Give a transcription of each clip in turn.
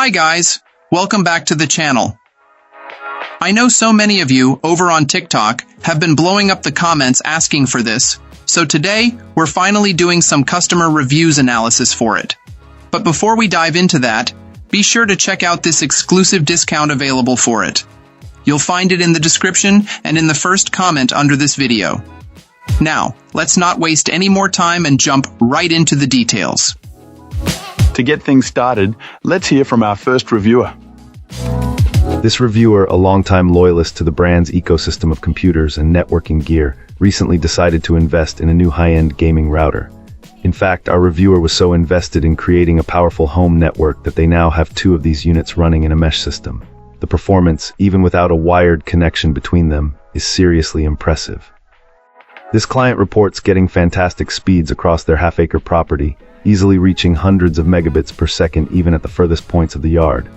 Hi guys, welcome back to the channel. I know so many of you over on TikTok have been blowing up the comments asking for this, so today we're finally doing some customer reviews analysis for it. But before we dive into that, be sure to check out this exclusive discount available for it. You'll find it in the description and in the first comment under this video. Now, let's not waste any more time and jump right into the details. To get things started, let's hear from our first reviewer. This reviewer, a longtime loyalist to the brand's ecosystem of computers and networking gear, recently decided to invest in a new high-end gaming router. In fact, our reviewer was so invested in creating a powerful home network that they now have 2 of these units running in a mesh system. The performance, even without a wired connection between them, is seriously impressive. This client reports getting fantastic speeds across their half-acre property, easily reaching hundreds of megabits per second even at the furthest points of the yard.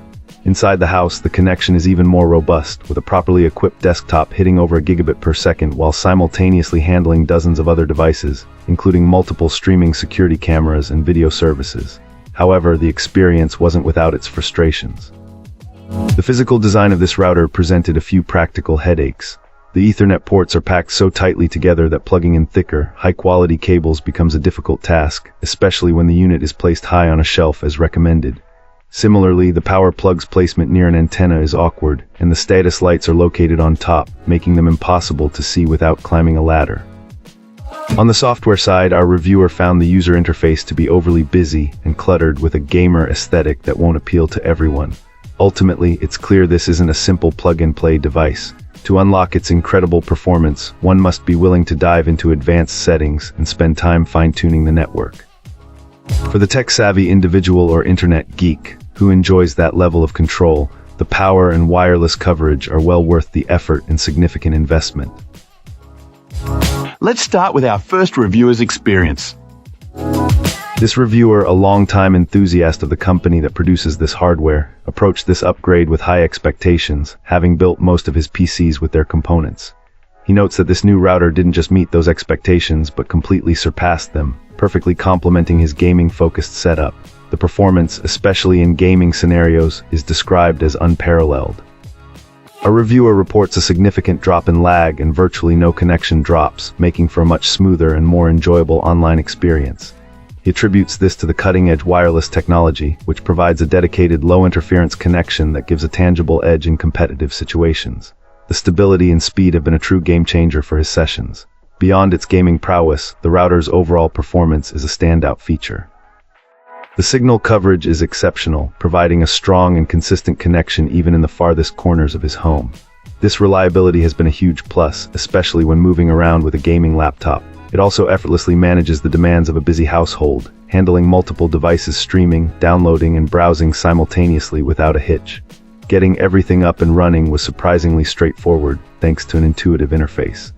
Inside the house, the connection is even more robust, with a properly equipped desktop hitting over a gigabit per second while simultaneously handling dozens of other devices, including multiple streaming security cameras and video services. However, the experience wasn't without its frustrations. The physical design of this router presented a few practical headaches. The Ethernet ports are packed so tightly together that plugging in thicker, high-quality cables becomes a difficult task, especially when the unit is placed high on a shelf as recommended. Similarly, the power plug's placement near an antenna is awkward, and the status lights are located on top, making them impossible to see without climbing a ladder. On the software side, our reviewer found the user interface to be overly busy and cluttered with a gamer aesthetic that won't appeal to everyone. Ultimately, it's clear this isn't a simple plug-and-play device. To unlock its incredible performance, one must be willing to dive into advanced settings and spend time fine-tuning the network. For the tech-savvy individual or internet geek who enjoys that level of control, the power and wireless coverage are well worth the effort and significant investment. Let's start with our first reviewer's experience. This reviewer, a longtime enthusiast of the company that produces this hardware, approached this upgrade with high expectations, having built most of his PCs with their components. He notes that this new router didn't just meet those expectations but completely surpassed them, perfectly complementing his gaming-focused setup. The performance, especially in gaming scenarios, is described as unparalleled. A reviewer reports a significant drop in lag and virtually no connection drops, making for a much smoother and more enjoyable online experience. He attributes this to the cutting-edge wireless technology, which provides a dedicated low-interference connection that gives a tangible edge in competitive situations. The stability and speed have been a true game-changer for his sessions. Beyond its gaming prowess, the router's overall performance is a standout feature. The signal coverage is exceptional, providing a strong and consistent connection even in the farthest corners of his home. This reliability has been a huge plus, especially when moving around with a gaming laptop. It also effortlessly manages the demands of a busy household, handling multiple devices streaming, downloading, and browsing simultaneously without a hitch. Getting everything up and running was surprisingly straightforward, thanks to an intuitive interface.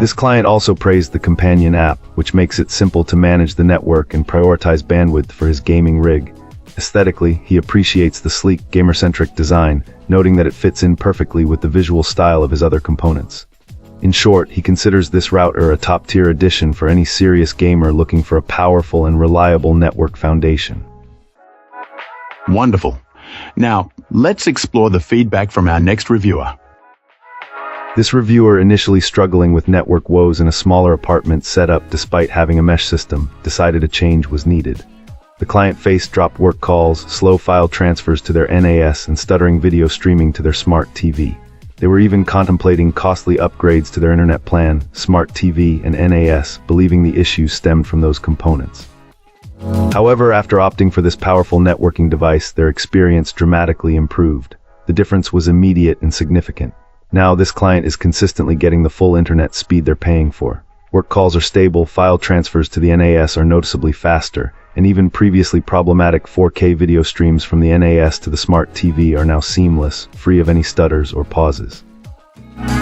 This client also praised the companion app, which makes it simple to manage the network and prioritize bandwidth for his gaming rig. Aesthetically, he appreciates the sleek, gamer-centric design, noting that it fits in perfectly with the visual style of his other components. In short, he considers this router a top-tier addition for any serious gamer looking for a powerful and reliable network foundation. Wonderful. Now, let's explore the feedback from our next reviewer. This reviewer, initially struggling with network woes in a smaller apartment setup despite having a mesh system, decided a change was needed. The client faced dropped work calls, slow file transfers to their NAS, and stuttering video streaming to their smart TV. They were even contemplating costly upgrades to their internet plan, smart TV, and NAS, believing the issues stemmed from those components. However, after opting for this powerful networking device, their experience dramatically improved. The difference was immediate and significant. Now, this client is consistently getting the full internet speed they're paying for. Work calls are stable, file transfers to the NAS are noticeably faster, and even previously problematic 4K video streams from the NAS to the smart TV are now seamless, free of any stutters or pauses.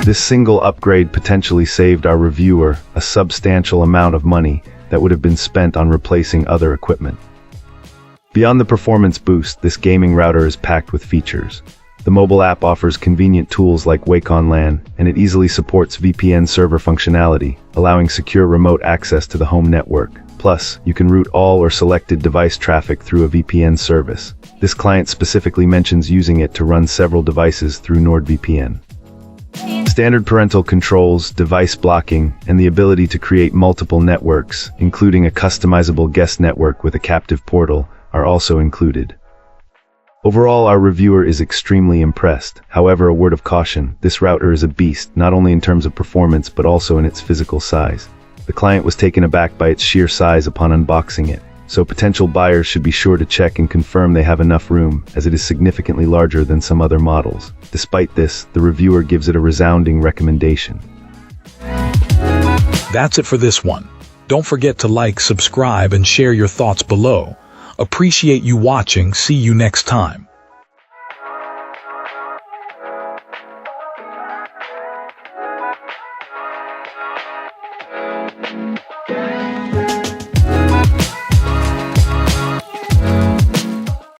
This single upgrade potentially saved our reviewer a substantial amount of money that would have been spent on replacing other equipment. Beyond the performance boost, this gaming router is packed with features. The mobile app offers convenient tools like Wake on LAN, and it easily supports VPN server functionality, allowing secure remote access to the home network. Plus, you can route all or selected device traffic through a VPN service. This client specifically mentions using it to run several devices through NordVPN. Standard parental controls, device blocking, and the ability to create multiple networks, including a customizable guest network with a captive portal, are also included. Overall, our reviewer is extremely impressed. However, a word of caution, this router is a beast, not only in terms of performance but also in its physical size. The client was taken aback by its sheer size upon unboxing it, so potential buyers should be sure to check and confirm they have enough room, as it is significantly larger than some other models. Despite this, the reviewer gives it a resounding recommendation. That's it for this one. Don't forget to like, subscribe, and share your thoughts below. Appreciate you watching. See you next time.